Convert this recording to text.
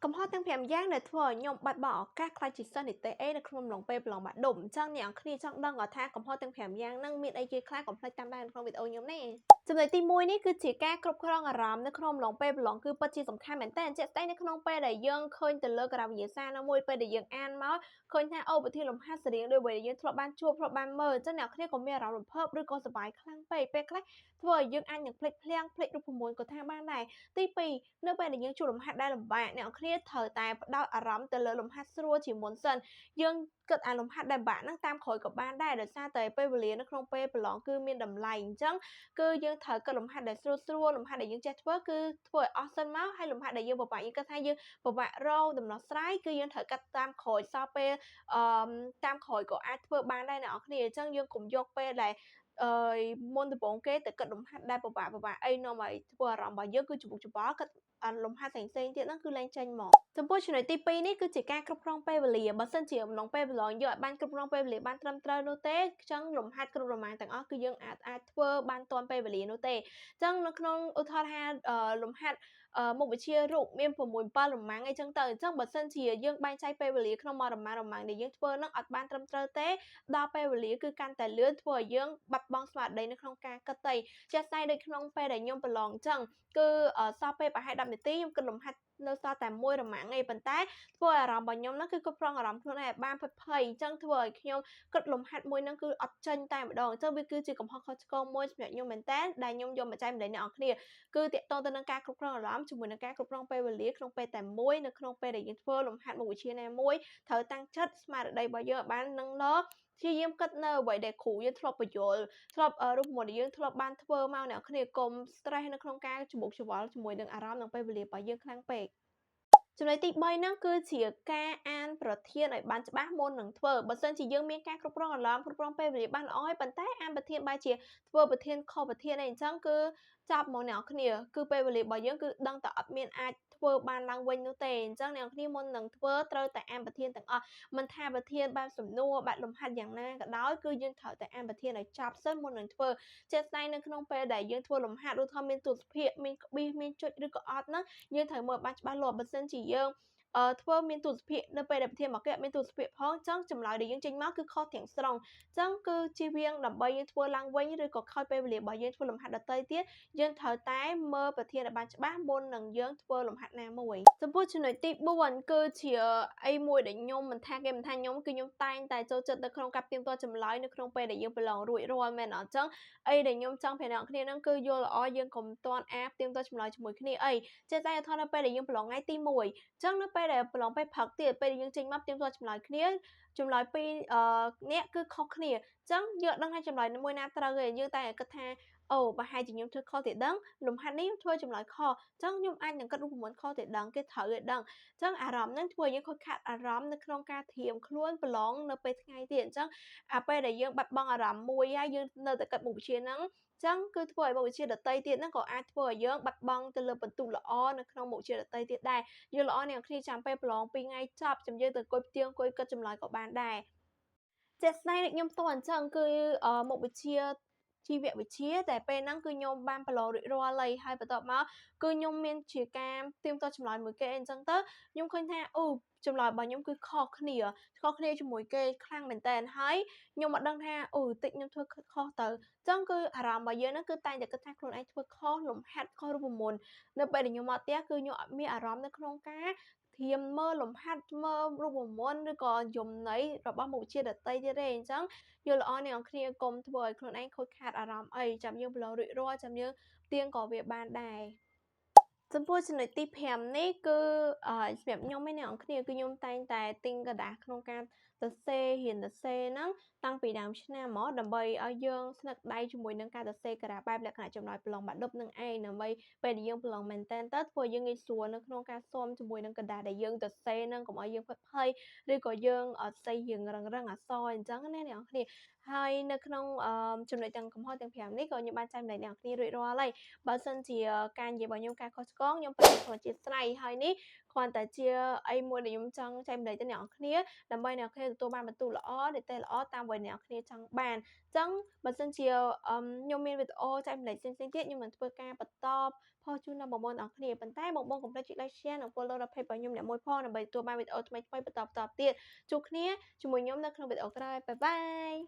កំហុសទាំង5យ៉ាងដែលធ្វើឲ្យខ្ញុំបាត់បង់ឱកាសក្លាយជាសិស្សនិទ្ទេសនៅក្នុងអំឡុងពេលប្រឡងបាក់ឌុបអញ្ចឹងអ្នកនរគ្នាចង់ដឹងថាកំហុសទាំង5យ៉ាងហ្នឹងមានអីគេខ្លះកុំភ្លេចតាមដានក្នុងវីដេអូខ្ញុំណាចំណុចទី1នេះគឺជាការគ្រប់គ្រងអារម្មណ៍នៅក្នុងអំឡុងពេលប្រឡងគឺពិតជាសំខាន់មែនតើជាក់ស្ដែងនៅក្នុងពេលដែលយើងឃើញទៅលើការដ្ឋវិញ្ញាសាណាមួយពេលដែលយើងអានមកឃើញថាអូប្រធានលំហាត់សរៀងដូចដែលយើងធ្លាប់បានជួបធ្លាប់បានមើលអញ្ចឹងអ្នកនរគ្នាក៏មានអារម្មណ៍រំភើបឬក៏សប្បាយខ្លាំងពេកពេលខ្លះធ្វើឲ្យយើងអាចនឹងភ្លេចភ្លាំងភ្លេចរូបមន្តក៏ថាបានដែរទី2នៅពេលដែលយើងជួបលំហាត់ដែលលំបាកអ្នកនរគ្នាត្រូវតែផ្ដោតអារម្មណ៍ទៅលើលំហាត់ស្រួលជាមុនសិនយើងគិតអាលំហាត់ដែលបាក់ហ្នឹងតាមក្រោយក៏បានដែរដោយសារតែពេលវេលានៅក្នុងពេលប្រឡងគឺមានតម្លៃអញ្ចឹងគឺយើងត្រូវគិតលំហាត់ដែលស្រួលលំហាត់ដែលយើងចេះធ្វើគឺធ្វើឲ្យអស់សិនមកហើយលំហាត់ដែលយើងពិបាកយើងគិតថាយើងពិបាករកដំណោះស្រាយគឺយើងត្រូវកាត់តាមក្រោយសល់ពេលអឺតាមក្រោយក៏អាចធ្វើបានដែរអ្នកនរគ្នាអញ្ចឹងយើងកុំយកពេលដែលអើយមុនដំបូងគេទៅគិតលំហាត់ដែលពិបាកអីនាំឲ្យធ្វើអារម្មណ៍របស់យើងគឺច្បុកច្បល់គិតលំហាត់ផ្សេងៗទៀតហ្នឹងគឺលែងចេញមកចំពោះចំណុចទី2នេះគឺជាការគ្រប់គ្រងពេលវេលាបើសិនជាអំឡុងពេលប្រឡងយើងអាចបានគ្រប់គ្រងពេលវេលាបានត្រឹមត្រូវនោះទេអញ្ចឹងលំហាត់គ្រប់ប្រមាណទាំងអស់គឺយើងអាចធ្វើបានទាន់ពេលវេលានោះទេអញ្ចឹងនៅក្នុងឧទាហរណ៍ថាលំហាត់មុខវិជ្ជារូបមាន6 7រមាំងអីចឹងទៅអញ្ចឹងបើសិនជាយើងបែងចែកពេលវេលាក្នុងមួយរមាំងដែលយើងធ្វើនឹងអត់បានត្រឹមត្រូវទេដល់ពេលវេលាគឺកាន់តែលឿនធ្វើឲ្យយើងបាត់បង់ស្មារតីនៅក្នុងការគិតទៅជាក់ស្ដែងដូចក្នុងពេលដែលខ្ញុំប្រឡងអញ្ចឹងគឺសល់ពេលប្រហែល10នាទីខ្ញុំគិតលំហាត់នៅសល់តែមួយរមាំងឯងប៉ុន្តែធ្វើឲ្យអារម្មណ៍របស់ខ្ញុំហ្នឹងគឺគ្រប់គ្រងអារម្មណ៍ខ្លួនឯងឲ្យបានភ័យអញ្ចឹងធ្វើឲ្យខ្ញុំគិតលំហាត់មួយហ្នឹងគឺអត់ចេញតែម្ដងអញ្ចឹងវាគឺជាកំហុសខុសឆ្គងមួយសម្រាប់ខ្ញុំមែនតើដែលខ្ញុំយកមកចែកម្លែកអ្នកនរគ្នាគឺតាក់ទងទៅនឹងការគ្រប់គ្រងអារម្មណ៍ជាមួយនឹងការគ្រប់គ្រងពេលវេលាក្នុងពេលតែមួយនៅក្នុងពេលដែលយើងធ្វើលំហាត់មុខវិជ្ជាណាមួយត្រូវតាំងចិត្តស្មារតីរបស់យើងឲ្យបាននឹងឡព្យាយាមគិតនៅអ្វីដែលគ្រូយើងធ្លាប់បញ្យល់ធ្លាប់រូបមន្តដែលយើងធ្លាប់បានធ្វើមកអ្នកគ្នាកុំ stress នៅក្នុងការច្បុកច្បល់ជាមួយនឹងអារម្មណ៍និងពេលវេលារបស់យើងខ្លាំងពេកចំណុចទី3ហ្នឹងគឺជាការអានប្រធានឲ្យបានច្បាស់មុននឹងធ្វើបើសិនជាយើងមានការគ្រប់គ្រងអារម្មណ៍គ្រប់គ្រងពេលវេលាបានល្អហើយប៉ុន្តែអានប្រធានបែរជាធ្វើប្រធានខុសប្រធានអីអញ្ចឹងគឺចាប់មកអ្នកគ្នាគឺពេលវេលារបស់យើងគឺដឹងតែអត់មានអាចធ្វើបានឡើងវិញនោះទេអញ្ចឹងអ្នកគ្នាមុននឹងធ្វើត្រូវតែអានប្រធានទាំងអស់មិនថាប្រធានបែបសំណួរបែបលំហាត់យ៉ាងណាក៏ដោយគឺយើងត្រូវតែអានប្រធានឲ្យចប់សិនមុននឹងធ្វើជាក់ស្ដែងនៅក្នុងពេលដែលយើងធ្វើលំហាត់ឬថាមានទស្សភាគមានក្បៀសមានចុចឬក៏អត់ហ្នឹងយើងត្រូវមើលបានច្បាស់លាស់បើសិនជាយើងធ្វើមានទស្សភាគនៅពេលដែលប្រធានមកគេអត់មានទស្សភាគផងអញ្ចឹងចម្លើយដែលយើងចេញមកគឺខុសទាំងស្រុងអញ្ចឹងគឺជៀសវាងដើម្បីយើងធ្វើឡើងវិញឬក៏ខូចពេលវេលារបស់យើងធ្វើលំហាត់ដទៃទៀតយើងត្រូវតែមើលប្រធានឲ្យបានច្បាស់មុននឹងយើងធ្វើលំហាត់ណាមួយចំពោះចំណុចទី4គឺជាអីមួយដែលខ្ញុំមិនថាគេមិនថាខ្ញុំគឺខ្ញុំតែងតែចូលចិត្តនៅក្នុងការផ្ទៀងផ្ទាត់ចម្លើយនៅក្នុងពេលដែលយើងប្រឡងរួចរាល់មែនអត់អញ្ចឹងអីដែលខ្ញុំចង់ប្រាប់អ្នកគ្នាហ្នឹងគឺយល់ល្អយើងកុំទាន់ផ្ទៀងផ្ទាត់ចម្លើយជាមួយគ្នាអីចេះតែឧទាហរណ៍នៅពេលដែលយើងប្រឡងថ្ងៃទី1អញ្ចឹងនៅពេលដែលប្រឡងពេលព្រឹកទៀតពេលដែលយើងចេញមកផ្ទៀងផ្ទាត់ចម្លើយគ្នាចម្លើយពីរអ្នកគឺខុសគ្នាអញ្ចឹងយើងអត់ដឹងថាចម្លើយមួយណាត្រូវទេយើងតែគិតថាអូប្រហែលជាខ្ញុំធ្វើខុសទេដឹងលំហាត់នេះខ្ញុំធ្វើចម្លើយខុសអញ្ចឹងខ្ញុំអាចនឹងគិតរូបមន្តខុសទេដឹងគេត្រូវទេដឹងអញ្ចឹងអារម្មណ៍ហ្នឹងធ្វើឲ្យយើងខូចខាតអារម្មណ៍នៅក្នុងការត្រៀមខ្លួនប្រឡងនៅពេលថ្ងៃទៀតអញ្ចឹងពេលដែលយើងបាត់បង់អារម្មណ៍មួយហើយយើងនៅតែគិតមុខវិជ្ជាហ្នឹងចឹងគឺធ្វើឲ្យមុខវិជ្ជាដតីទៀតហ្នឹងក៏អាចធ្វើឲ្យយើងបាត់បង់ទៅលើពិន្ទុល្អនៅក្នុងមុខវិជ្ជាដតីទៀតដែរយល់ល្អអ្នកគ្នាចាំពេលប្រឡង2ថ្ងៃចប់ចាំយើងទៅអង្គុយផ្ទៀងអង្គុយគិតចម្លើយក៏បានដែរជាក់ស្ដែងដូចខ្ញុំផ្ទាល់អញ្ចឹងគឺមុខវិជ្ជាជីវវិទ្យាតែពេលហ្នឹងគឺខ្ញុំបានប្រឡងរួចរាល់ហើយបន្ទាប់មកគឺខ្ញុំមានជាការផ្ទៀងផ្ទាត់ចម្លើយមួយគេអីចឹងទៅខ្ញុំឃើញថាអូចម្លើយរបស់ខ្ញុំគឺខុសគ្នាជាមួយគេខ្លាំងមែនតើហើយខ្ញុំអត់ដឹងថាអូតិចខ្ញុំធ្វើខុសទៅអញ្ចឹងគឺអារម្មណ៍របស់យើងហ្នឹងគឺតែងតែគិតថាខ្លួនឯងធ្វើខុសលំហាត់ខុសរូបមន្តនៅពេលដែលខ្ញុំមកផ្ទះគឺខ្ញុំអត់មានអារម្មណ៍នៅក្នុងការធៀមមើលលំហាត់មើលរូបមន្តឬក៏យមន័យរបស់មុខវិជ្ជាដតីទៀតទេអញ្ចឹងយល់ល្អអ្នកនរគ្នាកុំធ្វើឲ្យខ្លួនឯងខូចខាតអារម្មណ៍អីចាំយើងប្រឡងរួចរាល់ចាំយើងផ្ទៀងក៏វាបានដែរចំពោះចំណុចទី5នេះគឺសម្រាប់ខ្ញុំឯអ្នកនរគ្នាគឺខ្ញុំតែងតែទិញក្រដាសក្នុងការសរសេររៀនសរសេរហ្នឹងតាំងពីដើមឆ្នាំហ្មងដើម្បីឲ្យយើងស្និទ្ធដៃជាមួយនឹងការសរសេរក្រដាសបែបលក្ខណៈចម្លើយប្រឡងបាក់ឌុបនឹងឯងដើម្បីពេលដែលយើងប្រឡងមែនតែនទៅធ្វើឲ្យយើងងាយស្រួលនៅក្នុងការស៊ាំជាមួយនឹងក្រដាសដែលយើងសរសេរហ្នឹងកុំឲ្យយើងភ័យឬក៏យើងសរសេររៀងរឹងអក្សរអញ្ចឹងណាអ្នកនរគ្នា ហើយនៅក្នុងចំណុចទាំងកំហុសទាំង5នេះក៏ខ្ញុំបានចែកម្លែកអ្នកនរគ្នារួចរាល់ហើយបើសិនជាការនិយាយរបស់ខ្ញុំការខុសឆ្គងខ្ញុំពិតជាសូមអធ្យាស្រ័យហើយនេះគ្រាន់តែជាអីមួយដែលខ្ញុំចង់ចែកម្លែកទៅអ្នកនរគ្នាដើម្បីអ្នកនរគ្នាទទួលបានបន្ទូលល្អនីតិល្អតាមអ្វីអ្នកនរគ្នាចង់បានអញ្ចឹងបើសិនជាខ្ញុំមានវីដេអូចែកម្លែកផ្សេងៗទៀតខ្ញុំនឹងធ្វើការបន្តផុសជូនដល់បងប្អូនទាំងអស់គ្នាប៉ុន្តែបងប្អូនកុំភ្លេចចុច like share និង follow ដល់ page របស់ខ្ញុំអ្នកមួយផងដើម្បីទទួលបានវីដេអូថ្មីៗបន្តទៀតជួបគ្នាជាមួយខ្ញុំនៅក្នុងវីដេអូក្រោយបាយបាយ